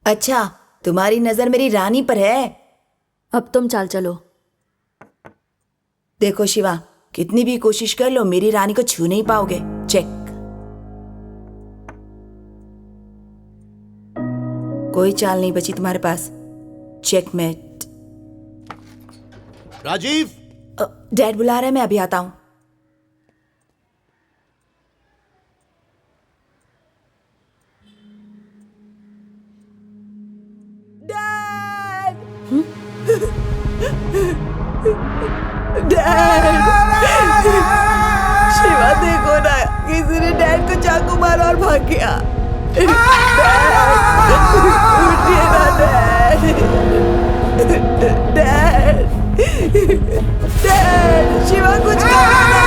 अच्छा, तुम्हारी नजर मेरी रानी पर है। अब तुम चाल चलो। देखो शिवा, कितनी भी कोशिश कर लो मेरी रानी को छू नहीं पाओगे। चेक। कोई चाल नहीं बची तुम्हारे पास। चेकमेट। राजीव, डैड बुला रहे हैं, मैं अभी आता हूं। डैड, शिवा देखो ना, किसी ने डैड को चाकू मारा और भाग गया। उठिए ना डैड। डैड, डैड, शिवा कुछ करो ना।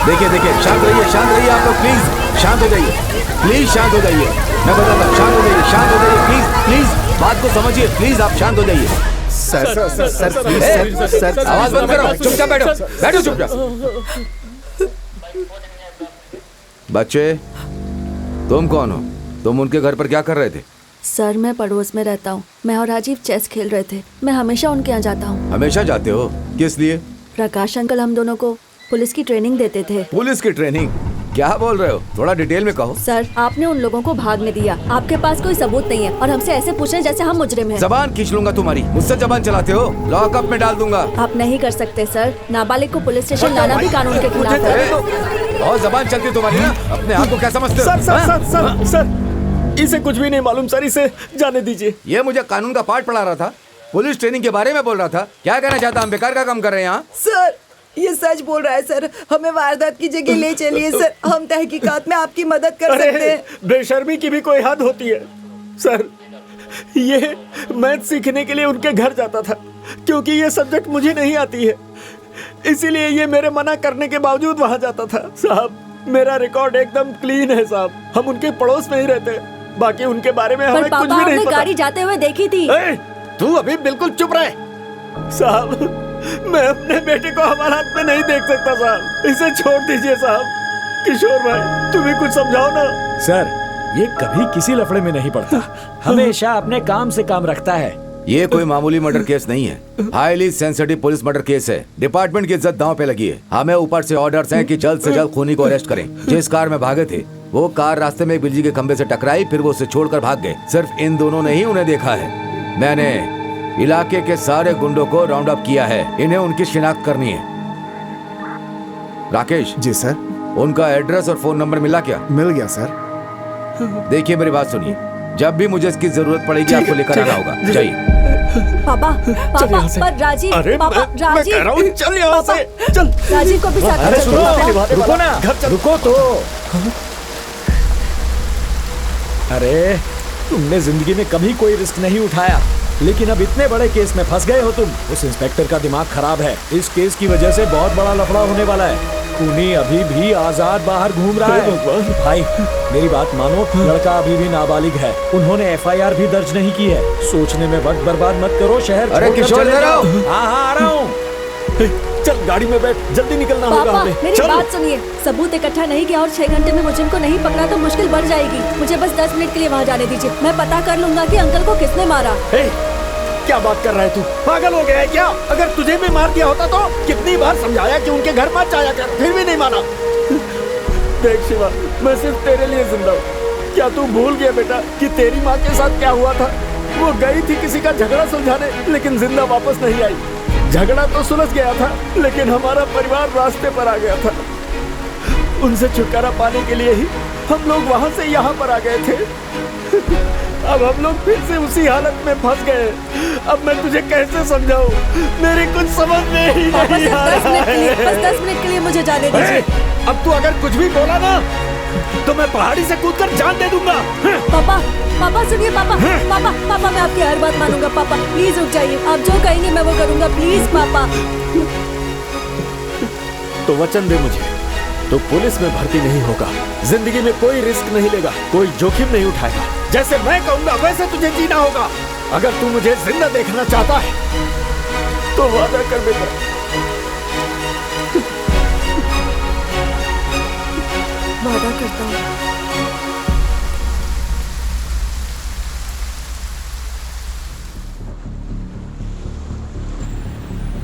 देखिए देखिए, शांत रहिए आप लोग, प्लीज शांत हो जाइए, प्लीज शांत हो जाइए। मैं बताता हूँ, शांत हो जाइए, प्लीज प्लीज बात को समझिए, प्लीज आप शांत हो जाइए। सर, आवाज बंद करो, चुपचाप बैठो चुपचाप। बच्चे, तुम कौन हो? तुम उनके घर पर क्या कर रहे थे? सर, मैं पड़ोस में रहता हूँ। मैं और राजीव चेस खेल रहे थे। मैं हमेशा उनके यहाँ जाता हूँ। हमेशा जाते हो? किस लिए? प्रकाश अंकल हम दोनों को पुलिस की ट्रेनिंग देते थे। पुलिस की ट्रेनिंग? क्या बोल रहे हो? थोड़ा डिटेल में कहो। सर, आपने उन लोगों को भागने दिया। आपके पास कोई सबूत नहीं है और हमसे ऐसे पूछ रहे हैं जैसे हम मुजरिम हैं। जबान खींच लूंगा तुम्हारी। मुझसे जबान चलाते हो? लॉकअप में डाल दूंगा। आप नहीं कर सकते सर। नाबालिग को पुलिस स्टेशन लाना भी कानून के खिलाफ है। बहुत जबान चलती है तुम्हारी ना। अपने आप को क्या समझते हो? सर, इसे कुछ भी नहीं मालूम सर, इसे जाने दीजिए। ये मुझे कानून का पाठ पढ़ा रहा था, पुलिस ट्रेनिंग के बारे में बोल रहा था। क्या कहना चाहता? हम बेकार का काम कर रहे हैं यहाँ। सर, ये सच बोल रहा है सर। हमें वारदात की जगह ले चलिए सर। हम तहकीकात में आपकी मदद कर सकते हैं। बेशर्मी की भी कोई हद होती है सर। ये मैथ सीखने के लिए उनके घर जाता था, क्योंकि ये सब्जेक्ट मुझे नहीं आती है, इसीलिए ये मेरे मना करने के बावजूद वहाँ जाता था। साहब, मेरा रिकॉर्ड एकदम क्लीन है साहब। हम उनके पड़ोस में ही रहते, बाकी उनके बारे में हमें कुछ भी नहीं पता। गाड़ी जाते हुए देखी थी। तू अभी बिल्कुल चुप रहे साहब। मैं अपने बेटे को हमारे हाथ में नहीं देख सकता साहब। इसे छोड़ दीजिए साहब। किशोर भाई, तुम्हें कुछ समझाओ ना। सर, ये कभी किसी लफड़े में नहीं पड़ता, हमेशा अपने काम से काम रखता है। ये कोई मामूली मर्डर केस नहीं है, highly sensitive police murder case है। डिपार्टमेंट की इज्जत दांव पे लगी है। हमें ऊपर से ऑर्डर्स हैं कि जल्द से जल्द खूनी को अरेस्ट करें। जिस कार में भागे थे, वो कार रास्ते में बिजली के खंबे से टकराई, फिर वो उसे छोड़कर भाग गए। सिर्फ इन दोनों ने ही उन्हें देखा है। मैंने इलाके के सारे गुंडों को राउंड अप किया है। इन्हें उनकी शिनाख्त करनी है। राकेश जी सर। उनका एड्रेस और फोन नंबर मिला क्या? मिल गया सर। देखिए मेरी बात सुनिए, जब भी मुझे इसकी जरूरत पड़ेगी आपको लेकर आना होगा। जाइए। पापा, पर राजीव, पापा, राजीव, चल यहाँ से, चल। राजीव को भी साथ अरे में सुनो, रुको ना, रुको तो। अरे, तुमने जिंदगी में कभी कोई रिस्क नहीं उठाया, लेकिन अब इतने बड़े केस में फंस गए हो तुम। उस इंस्पेक्टर का दिमाग खराब है। इस केस की वजह से बहुत बड़ा लफड़ा होने वाला है। खूनी अभी भी आजाद बाहर घूम रहा है। भाई, मेरी बात मानो, लड़का अभी भी नाबालिग है। उन्होंने एफआईआर भी दर्ज नहीं की है। सोचने में वक्त बर्बाद मत करो। शहर अरे किशोर, हाँ आ रहा हूँ। चल गाड़ी में बैठ, जल्दी निकलना होगा हमें। मेरी बात सुनिए। सबूत इकट्ठा नहीं किया और 6 घंटे में मुझे को नहीं पकड़ा तो मुश्किल बढ़ जाएगी। मुझे बस 10 मिनट के लिए वहाँ जाने दीजिए। मैं पता कर लूंगा कि अंकल को किसने मारा। क्या बात कर रहा है तू? पागल हो गया है क्या? अगर तुझे भी मार दिया होता तो कितनी बार समझाया कि उनके घर मत जाया कर, फिर भी नहीं माना। देख शिवा, मैं सिर्फ तेरे लिए जिंदा हूँ। क्या तू भूल गया बेटा कि तेरी माँ के साथ क्या हुआ था? वो गई थी किसी का झगड़ा सुलझाने, लेकिन जिंदा वापस नहीं आई। झगड़ा तो सुलझ गया था, लेकिन हमारा परिवार रास्ते पर आ गया था। उनसे छुटकारा पाने के लिए ही हम लोग वहाँ से यहाँ पर आ गए थे। अब हम लोग फिर से उसी हालत में फंस गए। अब मैं तुझे कैसे समझाऊं? मेरी कुछ समझ में ही नहीं आ रहा है। बस 10 मिनट के लिए मुझे जाने दीजिए। अब तू अगर कुछ भी बोला ना, तो मैं पहाड़ी से कूदकर जान दे दूंगा। पापा, पापा सुनिए। पापा, पापा, मैं आपकी हर बात मानूंगा। पापा प्लीज रुक जाइए। आप जो कहेंगे मैं वो करूंगा। प्लीज पापा। तो वचन दे मुझे, तो पुलिस में भर्ती नहीं होगा, जिंदगी में कोई रिस्क नहीं लेगा, कोई जोखिम नहीं उठाएगा। जैसे मैं कहूंगा वैसे तुझे जीना होगा। अगर तू मुझे जिंदा देखना चाहता है तो वादा कर बेटा। अदा करता हूँ।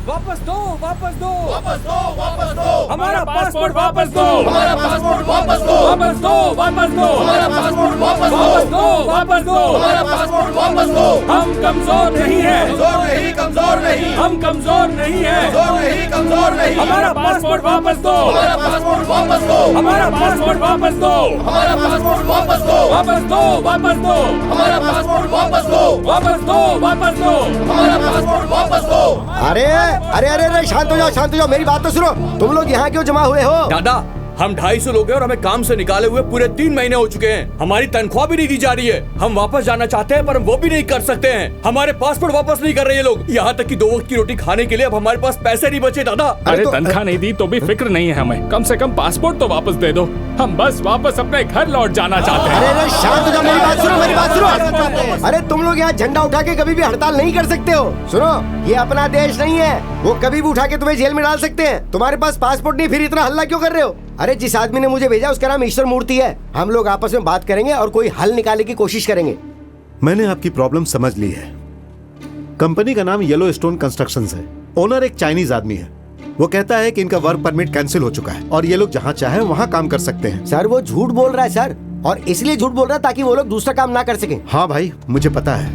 वापस दो, वापस दो, वापस दो, वापस दो, हमारा पासपोर्ट वापस दो, हमारा पासपोर्ट वापस दो, वापस दो, वापस दो, हमारा पासपोर्ट वापस दो, वापस दो, वापस दो, हमारा पासपोर्ट वापस दो। हम कमजोर नहीं है, कमजोर नहीं, कमजोर नहीं, हम कमजोर नहीं है, कमजोर नहीं, कमजोर नहीं, हमारा पासपोर्ट वापस दो, हमारा पासपोर्ट वापस दो, हमारा पासपोर्ट वापस दो, हमारा पासपोर्ट वापस दो, वापस दो, वापस दो, हमारा पासपोर्ट वापस दो, वापस दो, वापस दो, हमारा पासपोर्ट वापस दो। अरे अरे अरे अरे शांत हो जाओ, मेरी बात तो सुनो। तुम लोग यहाँ क्यों जमा हुए हो? दादा, हम 250 लोग हैं और हमें काम से निकाले हुए पूरे 3 महीने हो चुके हैं। हमारी तनख्वाह भी नहीं दी जा रही है। हम वापस जाना चाहते हैं पर हम वो भी नहीं कर सकते हैं। हमारे पासपोर्ट वापस नहीं कर रहे ये लोग। यहाँ तक कि 2 वक्त की रोटी खाने के लिए अब हमारे पास पैसे नहीं बचे दादा। अरे तनख्वाह नहीं दी तो भी फिक्र नहीं है हमें, कम से कम पासपोर्ट तो वापस दे दो। हम बस वापस अपने घर लौट जाना चाहते हैं। अरे शांत हो जाओ, मेरी बात सुनो, मेरी बात सुनो। अरे तुम लोग यहाँ झंडा उठा के कभी भी हड़ताल नहीं कर सकते हो। सुनो, ये अपना देश नहीं है, वो कभी भी उठा के तुम्हें जेल में डाल सकते हैं। तुम्हारे पास पासपोर्ट नहीं, फिर इतना हल्ला क्यों कर रहे हो? अरे जिस आदमी ने मुझे भेजा उसका नाम ईश्वर मूर्ति है। हम लोग आपस में बात करेंगे और कोई हल निकालने की कोशिश करेंगे। मैंने आपकी प्रॉब्लम समझ ली है। कंपनी का नाम येलो स्टोन कंस्ट्रक्शंस है। ओनर एक चाइनीज आदमी है। वो कहता है कि इनका वर्क परमिट कैंसिल हो चुका है और ये लोग जहाँ चाहे वहाँ काम कर सकते हैं। सर वो झूठ बोल रहा है सर, और इसलिए झूठ बोल रहा है ताकि वो लोग दूसरा काम ना कर सके। हाँ भाई, मुझे पता है,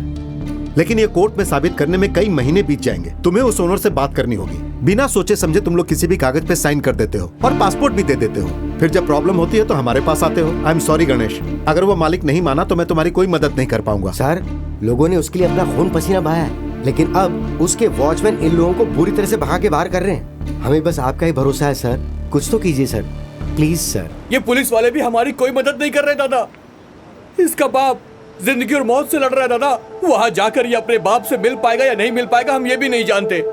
लेकिन ये कोर्ट में साबित करने में कई महीने बीत जाएंगे। तुम्हें उस ओनर से बात करनी होगी। बिना सोचे समझे तुम लोग किसी भी कागज पे साइन कर देते हो और पासपोर्ट भी दे देते हो। फिर जब प्रॉब्लम होती है तो हमारे पास आते हो। आई एम सॉरी गणेश, अगर वो मालिक नहीं माना तो मैं तुम्हारी कोई मदद नहीं कर पाऊंगा। सर, लोगों ने उसके लिए अपना खून पसीना बहाया है, लेकिन अब उसके वॉचमैन इन लोगों को बुरी तरह से भगा के बाहर कर रहे हैं। हमें बस आपका ही भरोसा है सर, कुछ तो कीजिए सर, प्लीज सर। ये पुलिस वाले भी हमारी कोई मदद नहीं कर रहे दादा। इसका बाप जिंदगी और मौत से लड़ रहा है दादा। वहां जाकर ये अपने बाप से मिल पाएगा या नहीं मिल पाएगा हम ये भी नहीं जानते।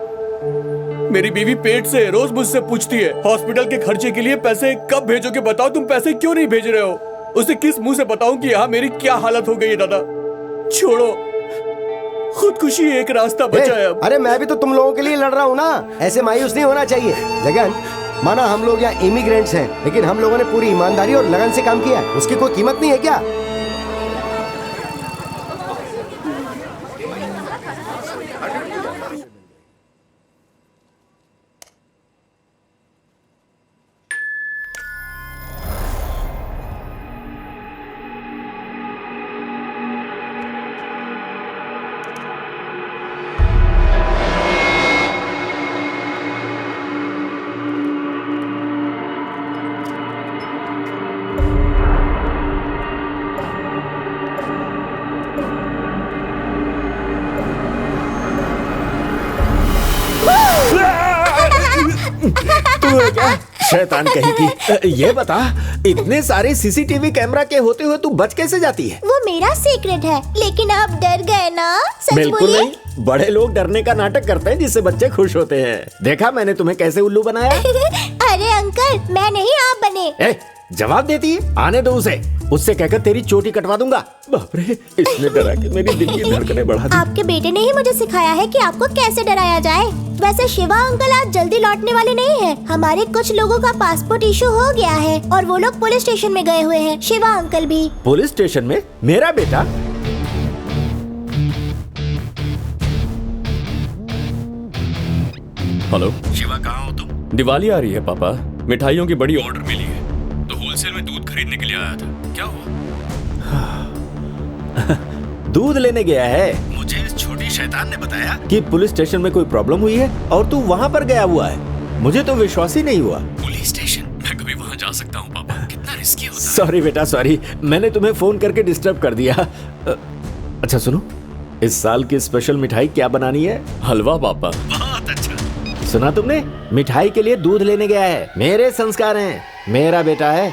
मेरी बीवी पेट से रोज मुझसे पूछती है हॉस्पिटल के खर्चे के लिए पैसे कब भेजोगे, बताओ तुम पैसे क्यों नहीं भेज रहे हो। उसे किस मुंह से बताऊं कि यहाँ मेरी क्या हालत हो गई है दादा। छोड़ो, खुदकुशी एक रास्ता बचा है अब। अरे मैं भी तो तुम लोगों के लिए लड़ रहा हूँ ना, ऐसे मायूस नहीं होना चाहिए। जगन, माना हम लोग यहाँ इमिग्रेंट्स हैं, लेकिन हम लोगों ने पूरी ईमानदारी और लगन से काम किया। उसकी कोई कीमत नहीं है क्या? शैतान कहीं की। ये बता, इतने सारे सीसीटीवी कैमरा के होते हुए तू बच कैसे जाती है? वो मेरा सीक्रेट है, लेकिन आप डर गए ना? सच बिल्कुल बोलिए। नहीं, बड़े लोग डरने का नाटक करते हैं जिससे बच्चे खुश होते हैं। देखा मैंने तुम्हें कैसे उल्लू बनाया? अरे अंकल, मैं नहीं, आप बने। ए, जवाब देती है? आने दो उसे, उससे कहकर तेरी चोटी कटवा दूंगा। बाप रे, इसने डरा के मेरी दिल की धड़कनें बढ़ा दी। आपके बेटे ने ही मुझे सिखाया है कि आपको कैसे डराया जाए। वैसे शिवा अंकल आज जल्दी लौटने वाले नहीं हैं। हमारे कुछ लोगों का पासपोर्ट इशू हो गया है और वो लोग पुलिस स्टेशन में गए हुए हैं। शिवा अंकल भी। पुलिस स्टेशन में? मेरा बेटा? हेलो शिवा, कहाँ हो तुम? दिवाली आ रही है पापा, मिठाइयों की बड़ी ऑर्डर मिली है तो होलसेल में दूध खरीदने के लिए आया था। क्या हुआ? दूध लेने गया है? मुझे इस छोटी शैतान ने बताया कि पुलिस स्टेशन में कोई प्रॉब्लम हुई है और तू वहाँ पर गया हुआ है। मुझे तो विश्वास ही नहीं हुआ। Police station? मैं कभी वहाँ जा सकता हूँ पापा? कितना रिस्की होता है। सॉरी बेटा, सॉरी, मैंने तुम्हें फोन करके डिस्टर्ब कर दिया। अच्छा सुनो, इस साल की स्पेशल मिठाई क्या बनानी है? हलवा पापा। बहुत अच्छा। सुना तुमने? मिठाई के लिए दूध लेने गया है। मेरे संस्कार हैं, मेरा बेटा है,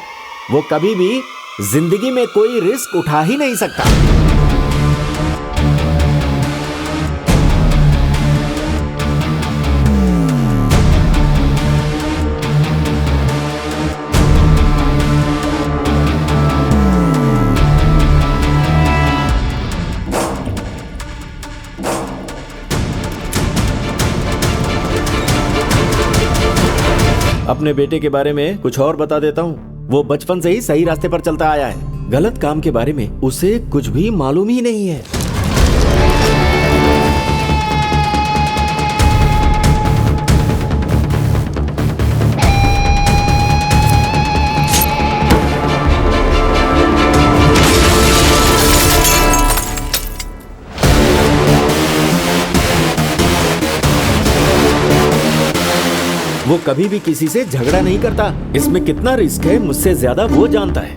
वो कभी भी जिंदगी में कोई रिस्क उठा ही नहीं सकता। अपने बेटे के बारे में कुछ और बता देता हूँ। वो बचपन से ही सही रास्ते पर चलता आया है। गलत काम के बारे में उसे कुछ भी मालूम ही नहीं है। वो कभी भी किसी से झगड़ा नहीं करता। इसमें कितना रिस्क है मुझसे ज्यादा वो जानता है।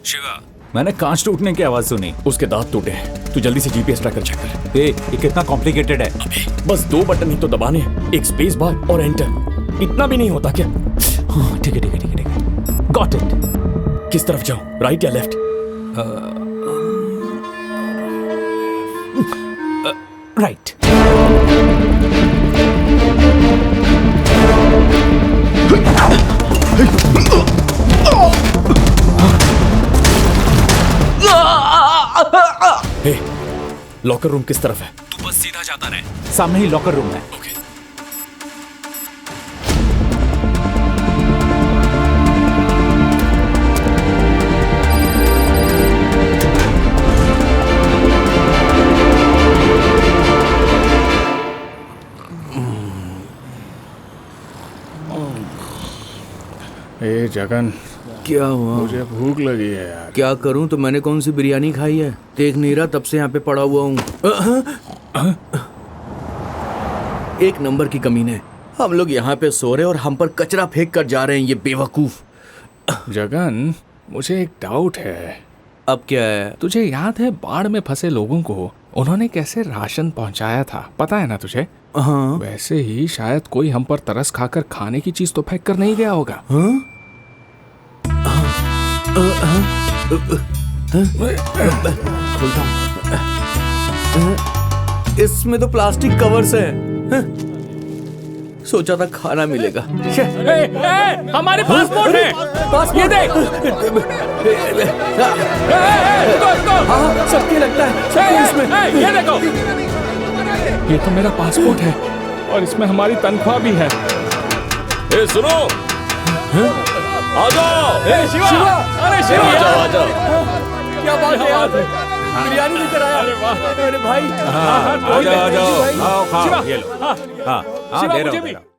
शिवा, मैंने कांच टूटने की आवाज सुनी। उसके दांत टूटे हैं। तू जल्दी से जीपीएस ट्रैकर चेक कर। ये कितना कॉम्प्लिकेटेड है। बस 2 बटन ही तो दबाने हैं, एक स्पेस बार और एंटर। इतना भी नहीं होता क्या? हाँ, ठीक है ठीक है ठीक है ठीक है, गॉट इट। किस तरफ जाऊं, राइट या लेफ्ट? राइट। हे, लॉकर रूम किस तरफ है? तू बस सीधा जाता रहे, सामने ही लॉकर रूम है। ओके। ए जगन, क्या हुआ? मुझे भूख लगी है यार। क्या करूं? तो मैंने कौन सी बिरयानी खाई है? देख नहीं रहा, तब से यहाँ पे पड़ा हुआ हूँ। एक नंबर की कमीने। हम लोग यहाँ पे सो रहे और हम पर कचरा फेंक कर जा रहे हैं, ये बेवकूफ। जगन, मुझे एक डाउट है। अब क्या है? तुझे याद है बाढ़ में फंसे लोगों को उन्होंने कैसे राशन पहुंचाया था? पता है ना तुझे? हाँ। वैसे ही शायद कोई हम पर तरस खाकर खाने की चीज तो फेंक कर नहीं गया होगा। हाँ? खुलता हूं। इसमें तो प्लास्टिक कवर्स हैं। सोचा था खाना मिलेगा। हमारे पासपोर्ट है। ये देख। हाँ, सबके लगता है इसमें। ये देखो, ये तो मेरा पासपोर्ट है और इसमें हमारी तनख्वाह भी है। ए सुनो, आ जाओ। शिवा, अरे शिवा, आ जाओ। क्या बात है यार, बिरयानी लेकर आया। अरे भाई, आ जाओ, आओ खाओ, ये लो। हाँ, शिवा, दे रहा मुझे हूँ। भी।